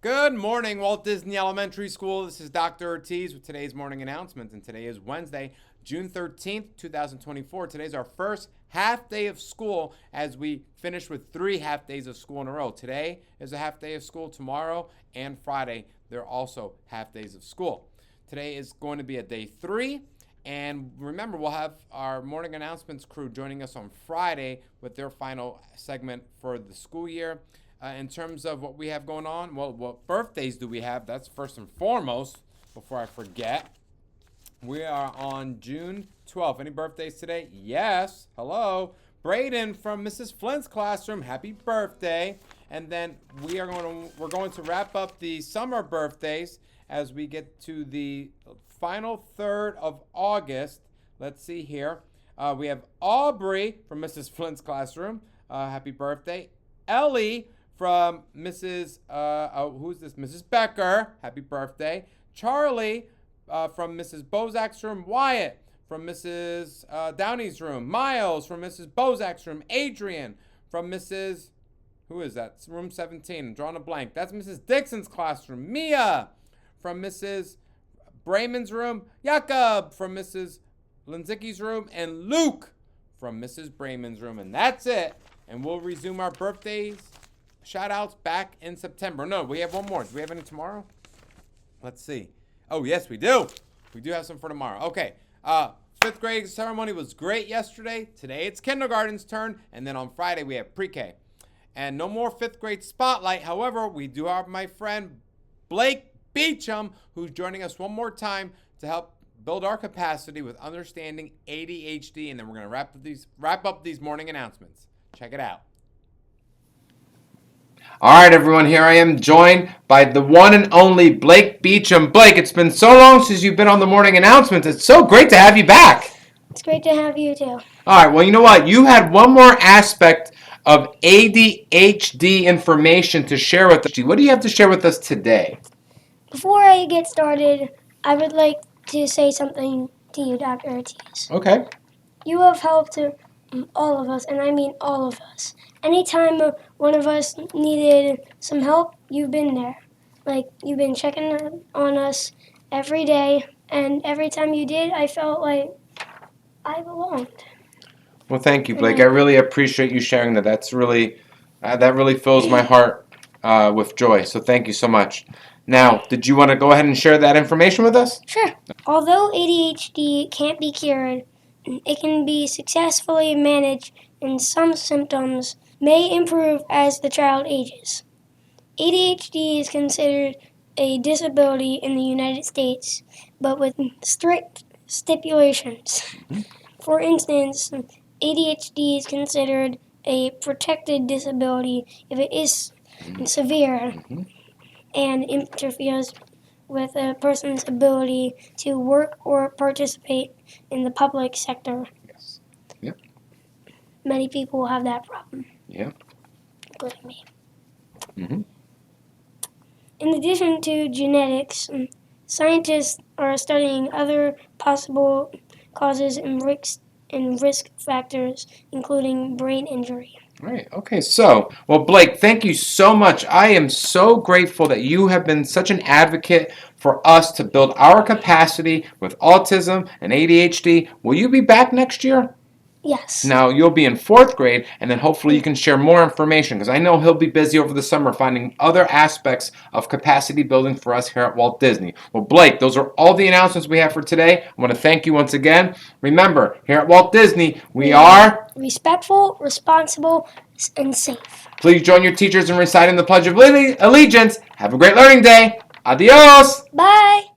Good morning, Walt Disney Elementary School. This is Dr. Ortiz with today's morning announcements, and today is Wednesday, June 13th, 2024. Today's our first half day of school as we finish with 3 half days of school in a row. Today is a half day of school. Tomorrow and Friday, they're also half days of school. Today is going to be a day 3. And remember, we'll have our morning announcements crew joining us on Friday with their final segment for the school year. In terms of what we have going on, well, what birthdays do we have? That's first and foremost, before I forget. We are on June 12th. Any birthdays today? Yes. Hello. Braden from Mrs. Flint's classroom. Happy birthday. And then we're going to wrap up the summer birthdays as we get to the final third of August. Let's see here. We have Aubrey from Mrs. Flint's classroom. Happy birthday. Ellie from Mrs. Who's this? Mrs. Becker. Happy birthday. Charlie from Mrs. Bozak's room. Wyatt from Mrs. Downey's room. Miles from Mrs. Bozak's room. Adrian from Mrs. Who is that? Room 17. I'm drawing a blank. That's Mrs. Dixon's classroom. Mia from Mrs. Brayman's room. Jakob from Mrs. Linzicki's room. And Luke from Mrs. Brayman's room. And that's it. And we'll resume our birthdays shout outs back in September. No, we have one more. Do we have any tomorrow? Let's see. Oh, yes, we do. We do have some for tomorrow. Okay. 5th grade ceremony was great yesterday. Today it's kindergarten's turn. And then on Friday we have pre-K. And no more 5th grade spotlight. However, we do have my friend Blake Beecham, who's joining us one more time to help build our capacity with understanding ADHD. And then we're going to wrap up these morning announcements. Check it out. All right, everyone, here I am joined by the one and only Blake Beecham. Blake, it's been so long since you've been on the morning announcements. It's so great to have you back. It's great to have you, too. All right, well, you know what? You had one more aspect of ADHD information to share with us. What do you have to share with us today? Before I get started, I would like to say something to you, Dr. Ortiz. Okay. You have helped all of us, and I mean all of us. Anytime one of us needed some help, you've been there. Like, you've been checking on us every day, and every time you did, I felt like I belonged. Well, thank you, Blake. I really appreciate you sharing that. That really fills my heart with joy. So thank you so much. Now, did you want to go ahead and share that information with us? Sure. Although ADHD can't be cured, it can be successfully managed, and some symptoms may improve as the child ages. ADHD is considered a disability in the United States, but with strict stipulations. Mm-hmm. For instance, ADHD is considered a protected disability if it is severe and interferes with a person's ability to work or participate in the public sector. Yes. Yep. Many people have that problem. Yep. Including me. Mm-hmm. In addition to genetics, scientists are studying other possible causes and risk factors, including brain injury. Right. Okay. Well, Blake, thank you so much. I am so grateful that you have been such an advocate for us to build our capacity with autism and ADHD. Will you be back next year? Yes. Now, you'll be in 4th grade, and then hopefully you can share more information, because I know he'll be busy over the summer finding other aspects of capacity building for us here at Walt Disney. Well, Blake, those are all the announcements we have for today. I want to thank you once again. Remember, here at Walt Disney, we are respectful, responsible, and safe. Please join your teachers in reciting the Pledge of Allegiance. Have a great learning day. Adios. Bye.